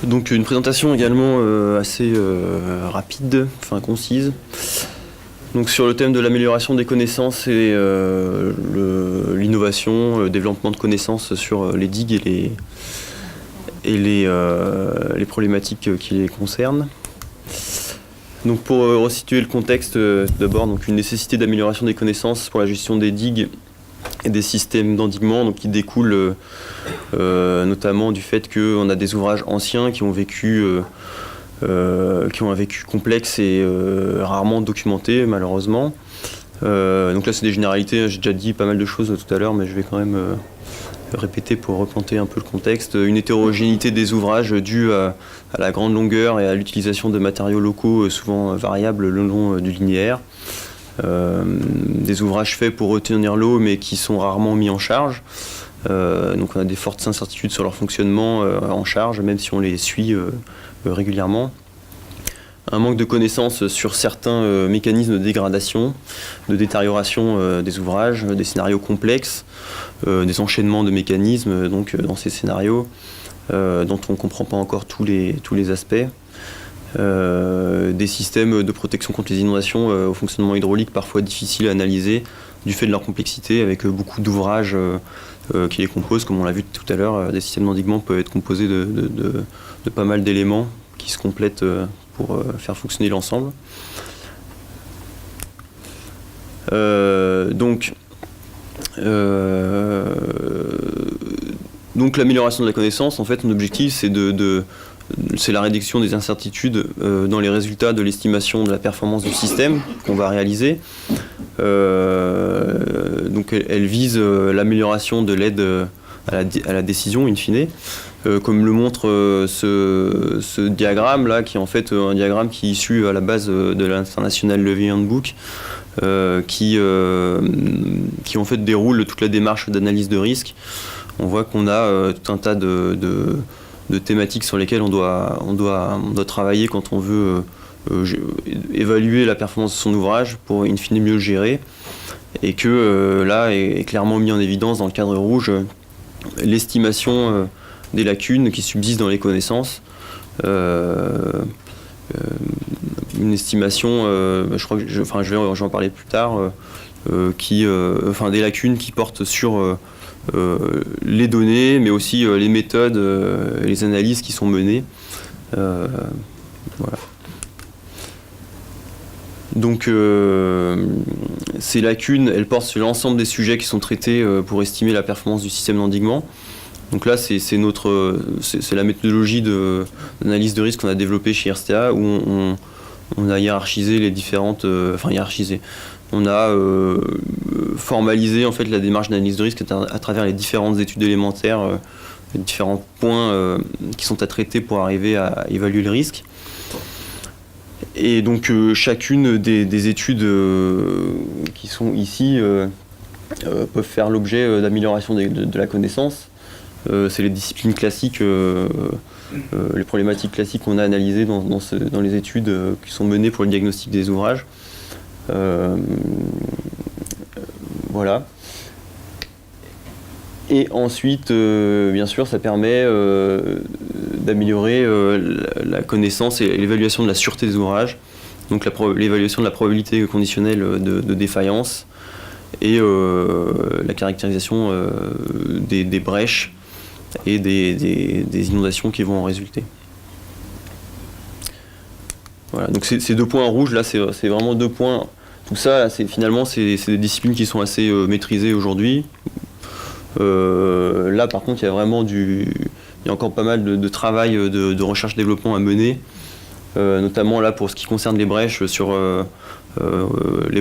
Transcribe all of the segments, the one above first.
Donc une présentation également assez rapide, enfin concise. Donc sur le thème de l'amélioration des connaissances et l'innovation, le développement de connaissances sur les digues et les problématiques qui les concernent. Donc pour resituer le contexte, d'abord donc une nécessité d'amélioration des connaissances pour la gestion des digues et des systèmes d'endiguement, donc qui découle notamment du fait qu'on a des ouvrages anciens qui ont un vécu complexe et rarement documenté malheureusement. Donc là c'est des généralités, j'ai déjà dit pas mal de choses tout à l'heure, mais je vais quand même répéter pour replanter un peu le contexte. Une hétérogénéité des ouvrages due à la grande longueur et à l'utilisation de matériaux locaux souvent variables le long du linéaire. Des ouvrages faits pour retenir l'eau mais qui sont rarement mis en charge. Donc on a des fortes incertitudes sur leur fonctionnement en charge, même si on les suit régulièrement. Un manque de connaissances sur certains mécanismes de dégradation, de détérioration des ouvrages, des scénarios complexes, des enchaînements de mécanismes donc, dans ces scénarios dont on ne comprend pas encore tous les aspects. Des systèmes de protection contre les inondations au fonctionnement hydraulique parfois difficiles à analyser du fait de leur complexité, avec beaucoup d'ouvrages qui les composent. Comme on l'a vu tout à l'heure, des systèmes d'endiguement peuvent être composés de pas mal d'éléments qui se complètent pour faire fonctionner l'ensemble. Donc l'amélioration de la connaissance, en fait, mon objectif, c'est la réduction des incertitudes dans les résultats de l'estimation de la performance du système qu'on va réaliser. Donc elle vise l'amélioration de l'aide à la décision in fine, comme le montre ce diagramme là, qui est en fait un diagramme qui est issu à la base de l'International Levy Handbook, qui en fait déroule toute la démarche d'analyse de risque. On voit qu'on a tout un tas de thématiques sur lesquelles on doit travailler quand on veut évaluer la performance de son ouvrage pour in fine mieux le gérer, et que là est clairement mis en évidence dans le cadre rouge l'estimation des lacunes qui subsistent dans les connaissances. Une estimation, je crois que je vais en parler plus tard, des lacunes qui portent sur les données, mais aussi les méthodes et les analyses qui sont menées. Voilà. Donc ces lacunes, elles portent sur l'ensemble des sujets qui sont traités pour estimer la performance du système d'endiguement. Donc là, c'est la méthodologie d'analyse de risque qu'on a développée chez RSTA, où on a hiérarchisé les différentes... On a formalisé en fait la démarche d'analyse de risque à travers les différentes études élémentaires, les différents points qui sont à traiter pour arriver à évaluer le risque. Et donc chacune des études qui sont ici peuvent faire l'objet d'amélioration de la connaissance. C'est les disciplines classiques, les problématiques classiques qu'on a analysées dans les études qui sont menées pour le diagnostic des ouvrages. Voilà. Et ensuite, bien sûr, ça permet d'améliorer la connaissance et l'évaluation de la sûreté des ouvrages, donc l'évaluation de la probabilité conditionnelle de défaillance et la caractérisation des brèches et des inondations qui vont en résulter. Voilà, donc ces deux points rouges là, c'est vraiment deux points. Tout ça, finalement, c'est des disciplines qui sont assez maîtrisées aujourd'hui. Là, par contre, il y a encore pas mal de travail de recherche-développement à mener, notamment là pour ce qui concerne les brèches. Les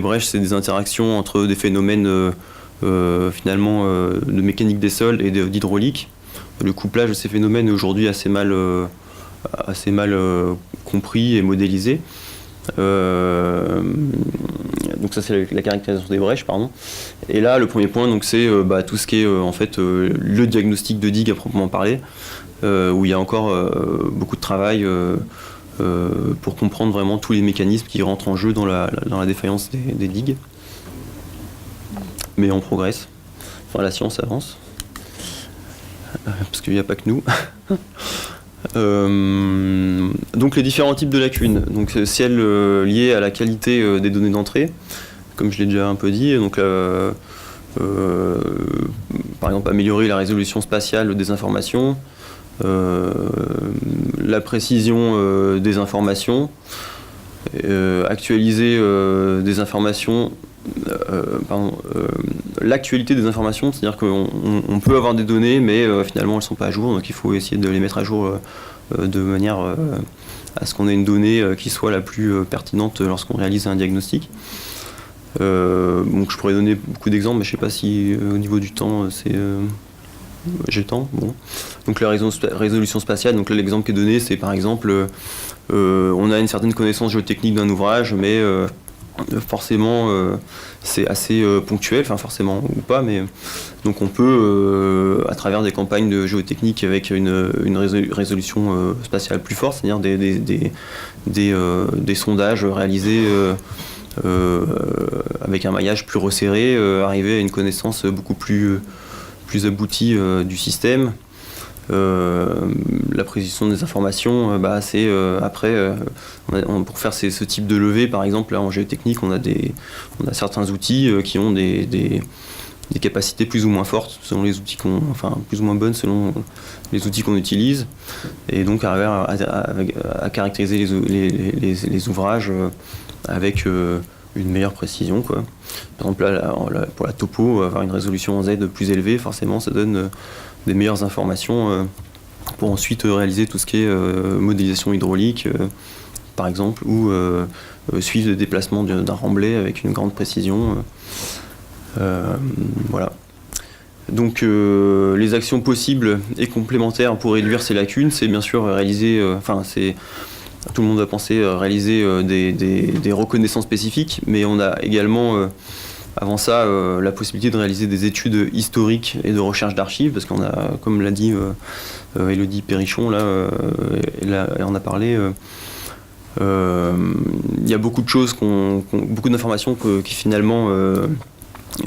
brèches, c'est des interactions entre des phénomènes finalement de mécanique des sols et d'hydraulique. Le couplage de ces phénomènes est aujourd'hui assez mal compris et modélisé. Donc ça c'est la caractérisation des brèches, pardon. Et là le premier point, donc c'est tout ce qui est en fait le diagnostic de digue à proprement parler, où il y a encore beaucoup de travail pour comprendre vraiment tous les mécanismes qui rentrent en jeu dans la défaillance des digues. Mais on progresse. Enfin, la science avance. Parce qu'il n'y a pas que nous. Donc les différents types de lacunes. Donc celles liées à la qualité des données d'entrée, comme je l'ai déjà un peu dit. Donc par exemple améliorer la résolution spatiale des informations, la précision des informations, actualiser des informations, l'actualité des informations, c'est-à-dire qu'on peut avoir des données mais finalement elles ne sont pas à jour, donc il faut essayer de les mettre à jour de manière à ce qu'on ait une donnée qui soit la plus pertinente lorsqu'on réalise un diagnostic. Donc je pourrais donner beaucoup d'exemples, mais je ne sais pas si au niveau du temps j'ai le temps. Bon. Donc la résolution spatiale, donc là l'exemple qui est donné, c'est par exemple on a une certaine connaissance géotechnique d'un ouvrage, mais forcément c'est assez ponctuel, enfin forcément ou pas, mais donc on peut à travers des campagnes de géotechnique avec une résolution spatiale plus forte, c'est-à-dire des sondages réalisés avec un maillage plus resserré, arriver à une connaissance beaucoup plus aboutie du système. La précision des informations, c'est après, pour faire ce type de levée, par exemple, là, en géotechnique, on a certains outils qui ont des capacités plus ou moins fortes, selon les outils plus ou moins bonnes selon les outils qu'on utilise, et donc arriver à caractériser les ouvrages avec une meilleure précision, quoi. Par exemple, là, pour la topo, avoir une résolution en Z plus élevée, forcément, ça donne des meilleures informations pour ensuite réaliser tout ce qui est modélisation hydraulique, par exemple, ou suivre le déplacement d'un remblai avec une grande précision. Voilà. Donc les actions possibles et complémentaires pour réduire ces lacunes, c'est bien sûr réaliser, tout le monde va penser réaliser des reconnaissances spécifiques, mais on a également avant ça la possibilité de réaliser des études historiques et de recherche d'archives, parce qu'on a, comme l'a dit Élodie Perrichon, elle en a parlé, il y a beaucoup de choses, beaucoup d'informations qui finalement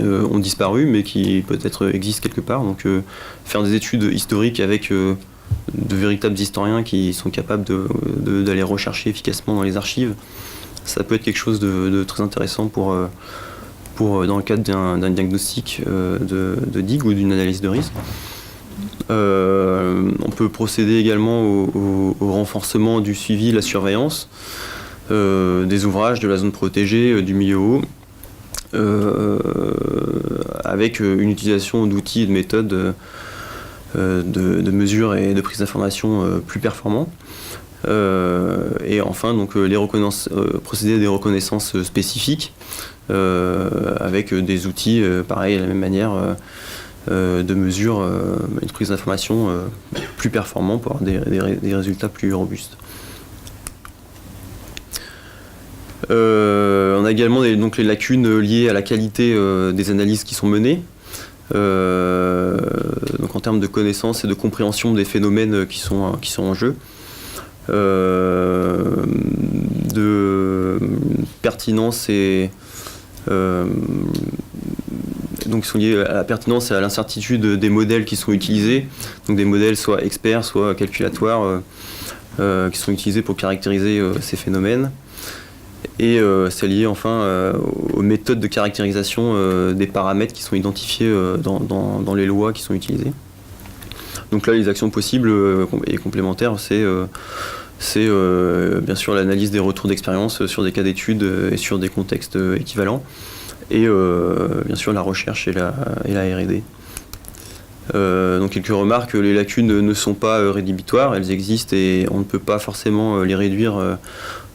ont disparu, mais qui peut-être existent quelque part. Donc faire des études historiques avec de véritables historiens qui sont capables d'aller rechercher efficacement dans les archives, ça peut être quelque chose de très intéressant pour dans le cadre d'un diagnostic de digue ou d'une analyse de risque. On peut procéder également au renforcement du suivi, la surveillance des ouvrages de la zone protégée, du milieu haut, avec une utilisation d'outils et de méthodes de mesure et de prise d'information plus performants. Et enfin, donc, procéder à des reconnaissances spécifiques avec des outils, pareil, de la même manière, de mesure et de prise d'information plus performants pour avoir des résultats plus robustes. On a également les lacunes liées à la qualité des analyses qui sont menées. Donc en termes de connaissance et de compréhension des phénomènes qui sont en jeu. De pertinence et donc sont liés à la pertinence et à l'incertitude des modèles qui sont utilisés, donc des modèles soit experts, soit calculatoires, qui sont utilisés pour caractériser ces phénomènes. Et c'est lié enfin aux méthodes de caractérisation des paramètres qui sont identifiés dans les lois qui sont utilisées. Donc là, les actions possibles et complémentaires, c'est bien sûr l'analyse des retours d'expérience sur des cas d'études et sur des contextes équivalents, et bien sûr la recherche et la R&D. Donc quelques remarques, les lacunes ne sont pas rédhibitoires, elles existent et on ne peut pas forcément les réduire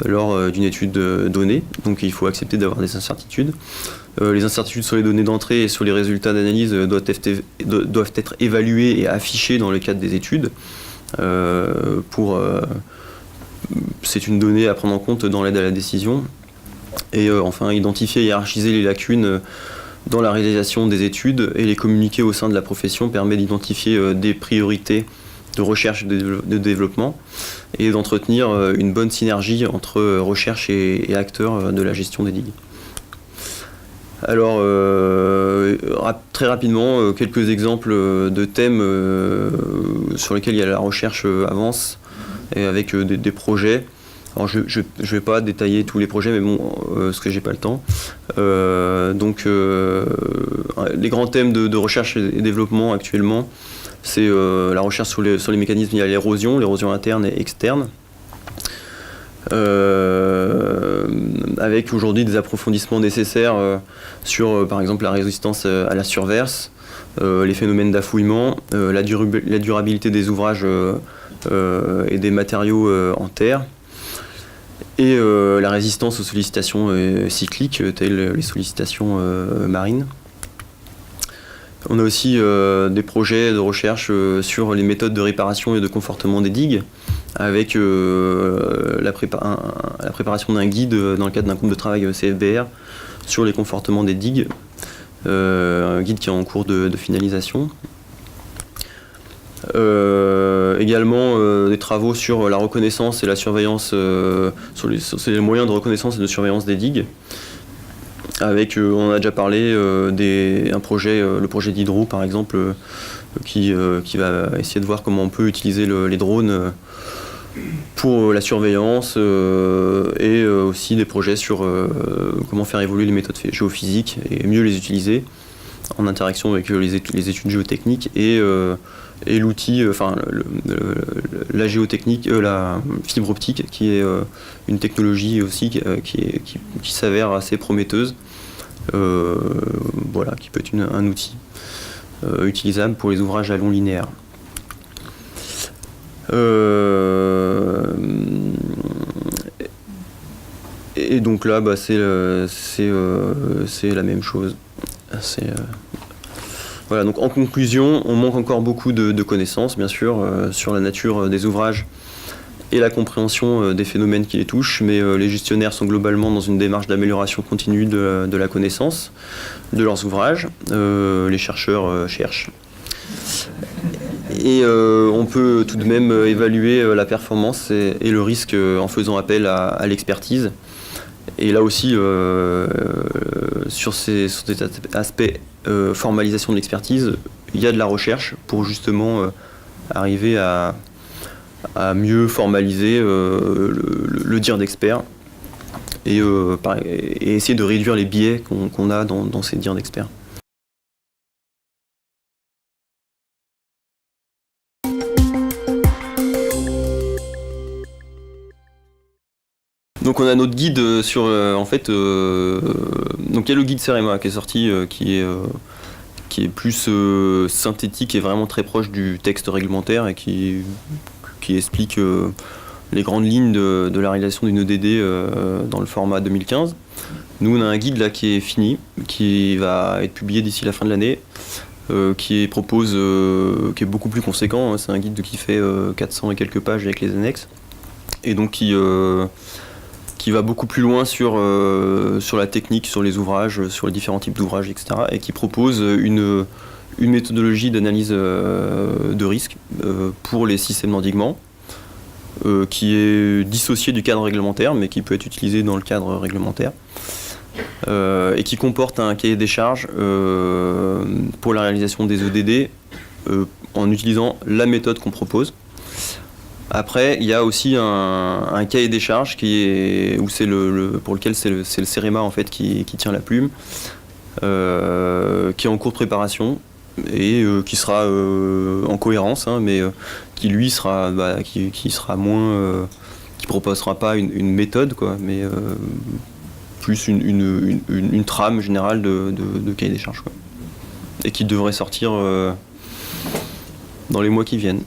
lors d'une étude donnée, donc il faut accepter d'avoir des incertitudes. Les incertitudes sur les données d'entrée et sur les résultats d'analyse doivent être évaluées et affichées dans le cadre des études. C'est une donnée à prendre en compte dans l'aide à la décision. Et enfin, identifier et hiérarchiser les lacunes dans la réalisation des études et les communiquer au sein de la profession permet d'identifier des priorités de recherche et de développement et d'entretenir une bonne synergie entre recherche et acteurs de la gestion des digues. Alors, très rapidement, quelques exemples de thèmes sur lesquels la recherche avance et avec des projets. Alors je vais pas détailler tous les projets, mais bon, parce que j'ai pas le temps. Les grands thèmes de recherche et développement actuellement, c'est la recherche sur les mécanismes liés à l'érosion interne et externe. Avec aujourd'hui des approfondissements nécessaires sur par exemple la résistance à la surverse, les phénomènes d'affouillement, la durabilité des ouvrages et des matériaux en terre, et la résistance aux sollicitations cycliques telles les sollicitations marines. On a aussi des projets de recherche sur les méthodes de réparation et de confortement des digues, avec la préparation d'un guide dans le cadre d'un groupe de travail CFBR sur les confortements des digues, un guide qui est en cours de finalisation. Également des travaux sur la reconnaissance et la surveillance, sur les moyens de reconnaissance et de surveillance des digues. Avec, on a déjà parlé, le projet d'Hydro par exemple, qui va essayer de voir comment on peut utiliser les drones pour la surveillance, et aussi des projets sur comment faire évoluer les méthodes géophysiques et mieux les utiliser en interaction avec les études géotechniques et l'outil, la géotechnique, la fibre optique, qui est une technologie aussi qui s'avère assez prometteuse, qui peut être un outil utilisable pour les ouvrages à long linéaire. Et donc là, c'est la même chose. Voilà, donc en conclusion, on manque encore beaucoup de connaissances, bien sûr, sur la nature des ouvrages et la compréhension des phénomènes qui les touchent, mais les gestionnaires sont globalement dans une démarche d'amélioration continue de la connaissance de leurs ouvrages. Les chercheurs cherchent. Et on peut tout de même évaluer la performance et le risque en faisant appel à l'expertise. Et là aussi, sur ces aspects formalisation de l'expertise, il y a de la recherche pour justement arriver à mieux formaliser le dire d'expert et essayer de réduire les biais qu'on a dans ces dires d'experts. Donc on a notre guide sur donc il y a le guide CEREMA qui est sorti, qui est plus synthétique et vraiment très proche du texte réglementaire et qui explique les grandes lignes de la réalisation d'une EDD dans le format 2015. Nous on a un guide là qui est fini, qui va être publié d'ici la fin de l'année, qui est beaucoup plus conséquent, hein. C'est un guide qui fait 400 et quelques pages avec les annexes, et donc qui va beaucoup plus loin sur la technique, sur les ouvrages, sur les différents types d'ouvrages, etc. Et qui propose une méthodologie d'analyse de risque pour les systèmes d'endiguement, qui est dissociée du cadre réglementaire, mais qui peut être utilisée dans le cadre réglementaire, et qui comporte un cahier des charges pour la réalisation des EDD en utilisant la méthode qu'on propose. Après, il y a aussi un cahier des charges pour lequel c'est le CEREMA en fait qui tient la plume, qui est en cours de préparation et qui sera en cohérence, hein, mais qui lui sera qui sera moins, qui proposera pas une méthode quoi, mais plus une trame générale de cahier des charges quoi, et qui devrait sortir dans les mois qui viennent.